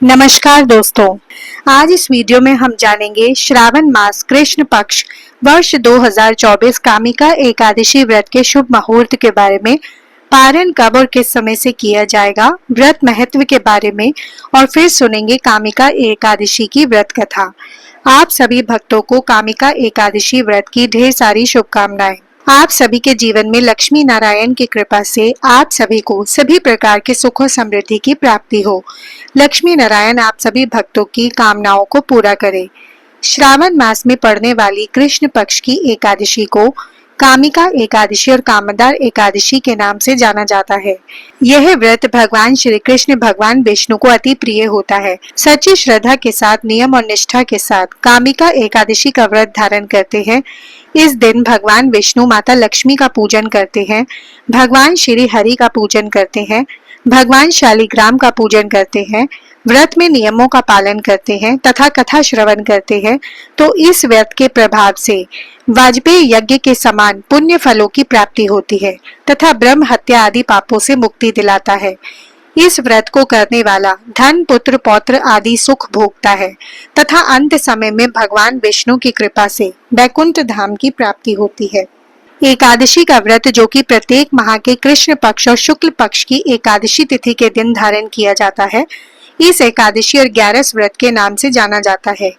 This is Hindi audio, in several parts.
नमस्कार दोस्तों, आज इस वीडियो में हम जानेंगे श्रावण मास कृष्ण पक्ष वर्ष 2024 कामिका एकादशी व्रत के शुभ मुहूर्त के बारे में, पारण कब और किस समय से किया जाएगा, व्रत महत्व के बारे में और फिर सुनेंगे कामिका एकादशी की व्रत कथा। आप सभी भक्तों को कामिका एकादशी व्रत की ढेर सारी शुभकामनाएं। आप सभी के जीवन में लक्ष्मी नारायण की कृपा से आप सभी को सभी प्रकार के सुख और समृद्धि की प्राप्ति हो। लक्ष्मी नारायण आप सभी भक्तों की कामनाओं को पूरा करे। श्रावण मास में पड़ने वाली कृष्ण पक्ष की एकादशी को कामिका एकादशी और कामदार एकादशी के नाम से जाना जाता है। यह व्रत भगवान श्री कृष्ण भगवान विष्णु को अति प्रिय होता है। सच्ची श्रद्धा के साथ, नियम और निष्ठा के साथ कामिका एकादशी का व्रत धारण करते हैं। इस दिन भगवान विष्णु माता लक्ष्मी का पूजन करते हैं, भगवान श्री हरि का पूजन करते हैं, भगवान शालिग्राम का पूजन करते हैं, व्रत में नियमों का पालन करते हैं तथा कथा श्रवण करते हैं। तो इस व्रत के प्रभाव से वाजपेयी यज्ञ के समान पुण्य फलों की प्राप्ति होती है तथा ब्रह्म हत्या आदि पापों से मुक्ति दिलाता है। इस व्रत को करने वाला धन, पुत्र, पौत्र आदि सुख भोगता है तथा अंत समय में भगवान विष्णु की कृपा से वैकुंठ धाम की प्राप्ति होती है। एकादशी का व्रत, जो कि प्रत्येक माह के कृष्ण पक्ष और शुक्ल पक्ष की एकादशी तिथि के दिन धारण किया जाता है, इस एकादशी और 11 व्रत के नाम से जाना जाता है।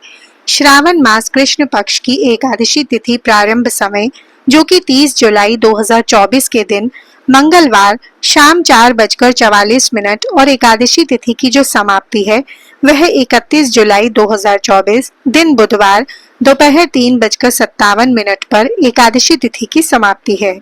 श्रावण मास कृष्ण पक्ष की एकादशी तिथि प्रारंभ समय, जो कि 30 जुलाई 2024 के दिन मंगलवार शाम 4:44 और एकादशी तिथि की जो समाप्ति है वह 31 जुलाई 2024 दिन बुधवार दोपहर 3:57 पर एकादशी तिथि की समाप्ति है।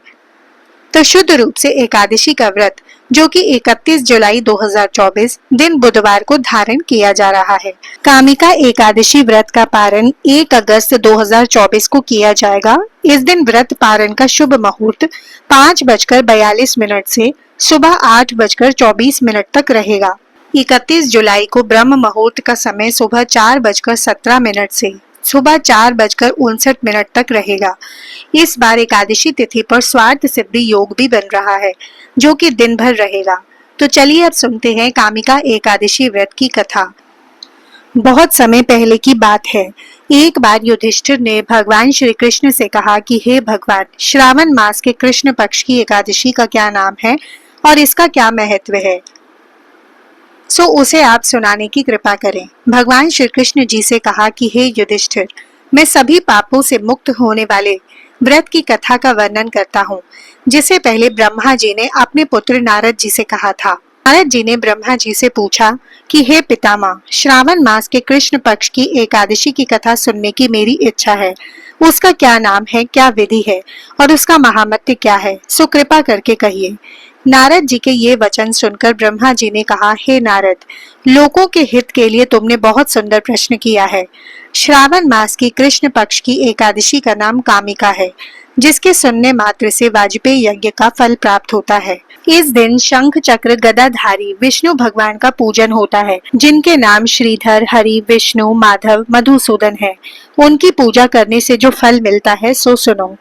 तो शुद्ध रूप से एकादशी का व्रत, जो कि 31 जुलाई 2024 दिन बुधवार को धारण किया जा रहा है। कामिका एकादशी व्रत का पारण 1 अगस्त 2024 को किया जाएगा। इस दिन व्रत पारण का शुभ मुहूर्त 5:42 से सुबह 8:24 तक रहेगा। 31 जुलाई को ब्रह्म मुहूर्त का समय सुबह 4:17 से सुबह 4:59 तक रहेगा। इस बार एकादशी तिथि पर स्वार्थ सिद्धि योग भी बन रहा है, जो कि दिन भर रहेगा। तो चलिए अब सुनते हैं कामिका एकादशी व्रत की कथा। बहुत समय पहले की बात है। एक बार युधिष्ठिर ने भगवान श्री कृष्ण से कहा कि हे भगवान, श्रावण मास के कृष्ण पक्ष की एकादशी का क्या नाम है और इसका क्या महत्व है, सो उसे आप सुनाने की कृपा करें। भगवान श्री कृष्ण जी से कहा कि हे युधिष्ठिर, मैं सभी पापों से मुक्त होने वाले व्रत की कथा का वर्णन करता हूँ, जिसे पहले ब्रह्मा जी ने अपने पुत्र नारद जी से कहा था। नारद जी ने ब्रह्मा जी से पूछा कि हे पितामह, श्रावण मास के कृष्ण पक्ष की एकादशी की कथा सुनने की मेरी इच्छा है। उसका क्या नाम है, क्या विधि है और उसका महामत्य क्या है, सो कृपा करके कहिए। नारद जी के ये वचन सुनकर ब्रह्मा जी ने कहा, हे नारद, लोगों के हित के लिए तुमने बहुत सुंदर प्रश्न किया है। श्रावण मास की कृष्ण पक्ष की एकादशी का नाम कामिका है, जिसके सुनने मात्र से वाजपेयी यज्ञ का फल प्राप्त होता है। इस दिन शंख चक्र गदाधारी विष्णु भगवान का पूजन होता है, जिनके नाम श्रीधर, हरि, विष्णु, माधव, मधुसूदन है। उनकी पूजा करने से जो फल मिलता है सो सुनो।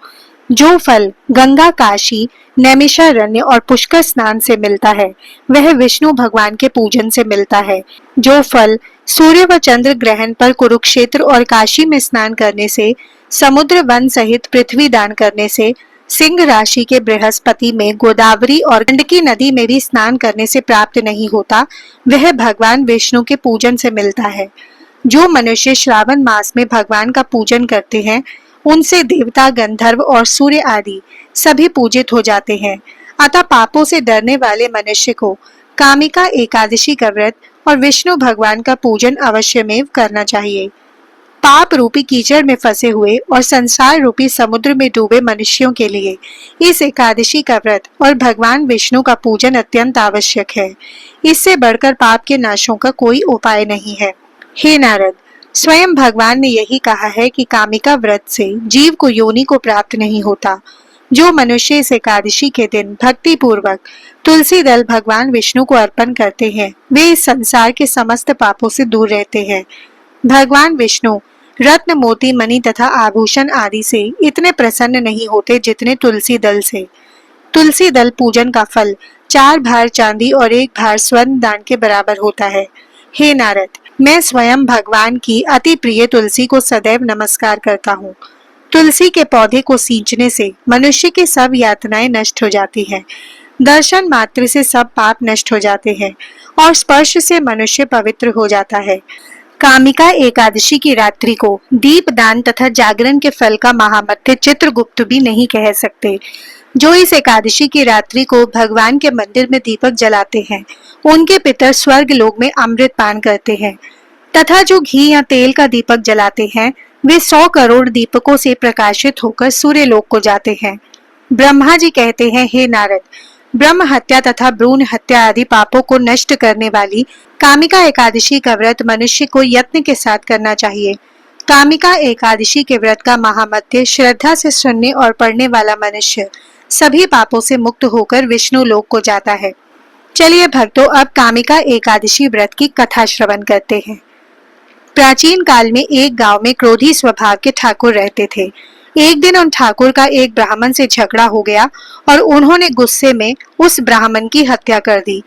जो फल गंगा, काशी, नैमिषारण्य और पुष्कर स्नान से मिलता है, वह विष्णु भगवान के पूजन से मिलता है। जो फल सूर्य व चंद्र ग्रहण पर कुरुक्षेत्र और काशी में स्नान करने से, समुद्र वन सहित पृथ्वी दान करने से, सिंह राशि के बृहस्पति में, गोदावरी और गंडकी नदी में भी स्नान करने से प्राप्त नहीं होता, वह भगवान विष्णु के पूजन से मिलता है। जो मनुष्य श्रावण मास में भगवान का पूजन करते हैं, उनसे देवता, गंधर्व और सूर्य आदि सभी पूजित हो जाते हैं। अतः पापों से डरने वाले मनुष्य को कामिका एकादशी का व्रत और विष्णु भगवान का पूजन अवश्यमेव करना चाहिए। पाप रूपी कीचड़ में फंसे हुए और संसार रूपी समुद्र में डूबे मनुष्यों के लिए इस एकादशी का व्रत और भगवान विष्णु का पूजन अत्यंत आवश्यक है। इससे बढ़कर पाप के नाशों का कोई उपाय नहीं है। हे नारद, स्वयं भगवान ने यही कहा है कि कामिका व्रत से जीव को योनि को प्राप्त नहीं होता। जो मनुष्य इस एकादशी के दिन भक्ति पूर्वक तुलसी दल भगवान विष्णु को अर्पण करते हैं, वे इस संसार के समस्त पापों से दूर रहते हैं। भगवान विष्णु रत्न, मोती, मणि तथा आभूषण आदि से इतने प्रसन्न नहीं होते जितने तुलसी दल से। तुलसी दल पूजन का फल 4 भार चांदी और 1 भार स्वर्ण दान के बराबर होता है। हे नारद, मैं स्वयं भगवान की अति प्रिय तुलसी को सदैव नमस्कार करता हूँ। तुलसी के पौधे को सींचने से मनुष्य की सब यातनाएं नष्ट हो जाती हैं। दर्शन मात्र से सब पाप नष्ट हो जाते हैं और स्पर्श से मनुष्य पवित्र हो जाता है। कामिका एकादशी की रात्रि को दीप दान तथा जागरण के फल का महामध्य चित्रगुप्त भी नहीं कह सकते। जो इस एकादशी की रात्रि को भगवान के मंदिर में दीपक जलाते हैं, उनके पितर स्वर्ग लोक में अमृत पान करते हैं तथा जो घी या तेल का दीपक जलाते हैं, वे 100 करोड़ दीपकों से प्रकाशित होकर सूर्य लोक को जाते हैं। ब्रह्मा जी कहते हैं, हे नारद, ब्रह्म हत्या तथा भ्रूण हत्या आदि पापों को नष्ट करने वाली कामिका एकादशी का व्रत मनुष्य को यत्न के साथ करना चाहिए। कामिका एकादशी के व्रत का महामध्य श्रद्धा से सुनने और पढ़ने वाला मनुष्य सभी पापों से मुक्त होकर विष्णु लोक को जाता है। चलिए भक्तों, अब कामिका एकादशी व्रत की कथा श्रवण करते हैं। प्राचीन काल में एक गांव में क्रोधी स्वभाव के ठाकुर रहते थे। एक दिन उन ठाकुर का एक ब्राह्मण से झगड़ा हो गया और उन्होंने गुस्से में उस ब्राह्मण की हत्या कर दी।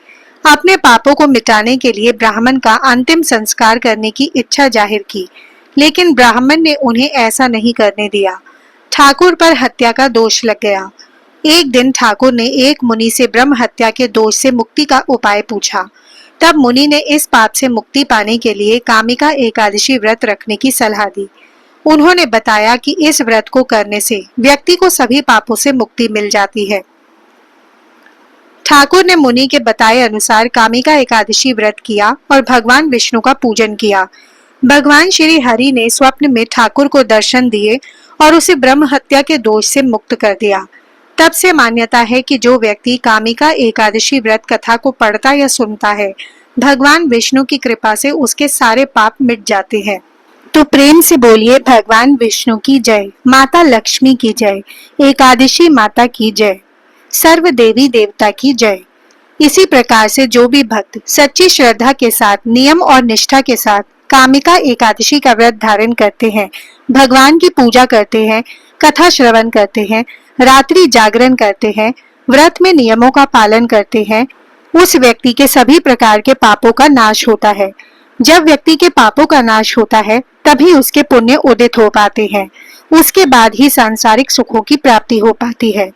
अपने पापों को मिटाने के लिए ब्राह्मण का अंतिम संस्कार करने की इच्छा जाहिर की, लेकिन ब्राह्मण ने उन्हें ऐसा नहीं करने दिया। ठाकुर पर हत्या का दोष लग गया। एक दिन ठाकुर ने एक मुनि से ब्रह्म हत्या के दोष से मुक्ति का उपाय पूछा। तब मुनि ने इस पाप से मुक्ति पाने के लिए कामिका एकादशी व्रत रखने की सलाह दी। उन्होंने बताया कि इस व्रत को करने से व्यक्ति को सभी पापों से मुक्ति मिल जाती है। ठाकुर ने मुनि के बताए अनुसार कामिका एकादशी व्रत किया और भगवान विष्णु का पूजन किया। भगवान श्री हरि ने स्वप्न में ठाकुर को दर्शन दिए और उसे ब्रह्म हत्या के दोष से मुक्त कर दिया। तब से मान्यता है कि जो व्यक्ति कामिका एकादशी व्रत कथा को पढ़ता या सुनता है, भगवान विष्णु की कृपा से उसके सारे पाप मिट जाते हैं। तो प्रेम से बोलिए, भगवान विष्णु की जय, माता लक्ष्मी की जय, एकादशी माता की जय, सर्व देवी देवता की जय। इसी प्रकार से जो भी भक्त सच्ची श्रद्धा के साथ, नियम और निष्ठा के साथ कामिका एकादशी का व्रत धारण करते हैं, भगवान की पूजा करते हैं, कथा श्रवण करते हैं, रात्रि जागरण करते हैं, व्रत में नियमों का पालन करते हैं, उस व्यक्ति के सभी प्रकार के पापों का नाश होता है। जब व्यक्ति के पापों का नाश होता है, तभी उसके पुण्य उदित हो पाते हैं। उसके बाद ही सांसारिक सुखों की प्राप्ति हो पाती है।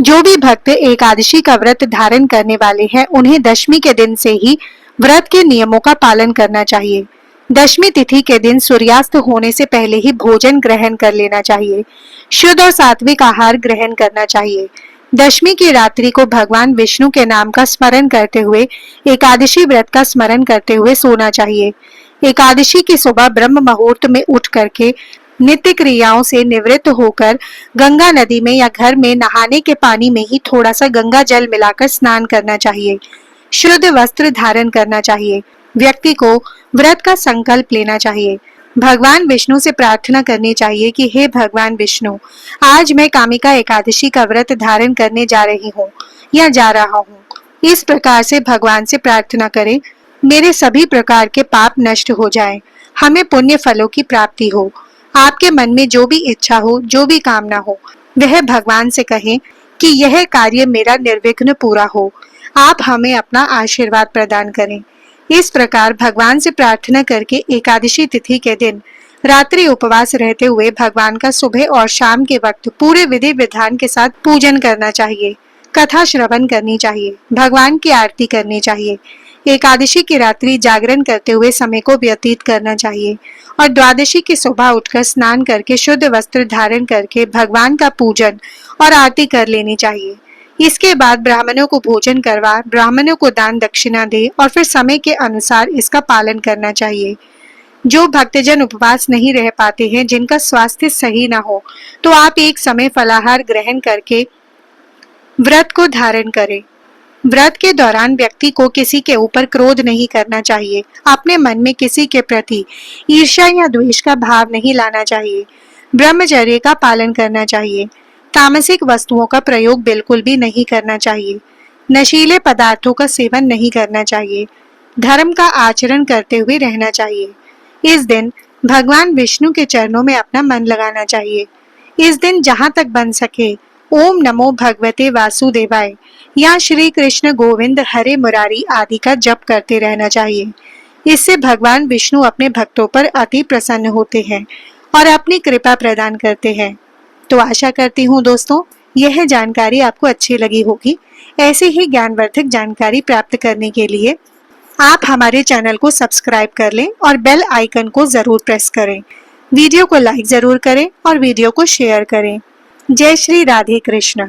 जो भी भक्त एकादशी का व्रत धारण करने वाले हैं, उन्हें दशमी के दिन से ही व्रत के नियमों का पालन करना चाहिए। दशमी तिथि के दिन सूर्यास्त होने से पहले ही भोजन ग्रहण कर लेना चाहिए। शुद्ध और सात्विक आहार ग्रहण करना चाहिए। दशमी की रात्रि को भगवान विष्णु के नाम का स्मरण करते हुए, एकादशी व्रत का स्मरण करते हुए सोना चाहिए। एकादशी की सुबह ब्रह्म मुहूर्त में उठ करके नित्य क्रियाओं से निवृत्त होकर गंगा नदी में या घर में नहाने के पानी में ही थोड़ा सा गंगा जल मिलाकर स्नान करना चाहिए। शुद्ध वस्त्र धारण करना चाहिए। व्यक्ति को व्रत का संकल्प लेना चाहिए। भगवान विष्णु से प्रार्थना करनी चाहिए कि हे भगवान विष्णु, आज मैं कामिका एकादशी का व्रत धारण करने जा रही हूँ या जा रहा हूँ। इस प्रकार से भगवान से प्रार्थना करें, मेरे सभी प्रकार के पाप नष्ट हो जाएं, हमें पुण्य फलों की प्राप्ति हो। आपके मन में जो भी इच्छा हो, जो भी कामना हो, वह भगवान से कहें कि यह कार्य मेरा निर्विघ्न पूरा हो। आप हमें अपना आशीर्वाद प्रदान करें। इस प्रकार भगवान से प्रार्थना करके एकादशी तिथि के दिन रात्रि उपवास रहते हुए भगवान का सुबह और शाम के वक्त पूरे विधि विधान के साथ पूजन करना चाहिए। कथा श्रवण करनी चाहिए, भगवान की आरती करनी चाहिए। एकादशी की रात्रि जागरण करते हुए समय को व्यतीत करना चाहिए और द्वादशी की सुबह उठकर स्नान करके शुद्ध वस्त्र धारण करके भगवान का पूजन और आरती कर लेनी चाहिए। इसके बाद ब्राह्मणों को भोजन करवा, ब्राह्मणों को दान दक्षिणा दे और फिर समय के अनुसार इसका पालन करना चाहिए। जो भक्तजन उपवास नहीं रह पाते हैं, जिनका स्वास्थ्य सही ना हो, तो आप एक समय फलाहार ग्रहण करके व्रत को धारण करें। व्रत के दौरान व्यक्ति को किसी के ऊपर क्रोध नहीं करना चाहिए। अपने मन में किसी के प्रति ईर्ष्या या द्वेष का भाव नहीं लाना चाहिए। ब्रह्मचर्य का पालन करना चाहिए। तामसिक वस्तुओं का प्रयोग बिल्कुल भी नहीं करना चाहिए। नशीले पदार्थों का सेवन नहीं करना चाहिए। धर्म का आचरण करते हुए रहना चाहिए। इस दिन भगवान विष्णु के चरणों में अपना मन लगाना चाहिए। इस दिन जहां तक बन सके ओम नमो भगवते वासुदेवाय या श्री कृष्ण गोविंद हरे मुरारी आदि का जप करते रहना चाहिए। इससे भगवान विष्णु अपने भक्तों पर अति प्रसन्न होते हैं और अपनी कृपा प्रदान करते हैं। तो आशा करती हूँ दोस्तों यह जानकारी आपको अच्छी लगी होगी। ऐसे ही ज्ञानवर्धक जानकारी प्राप्त करने के लिए आप हमारे चैनल को सब्सक्राइब कर लें और बेल आइकन को जरूर प्रेस करें। वीडियो को लाइक जरूर करें और वीडियो को शेयर करें। जय श्री राधे कृष्ण।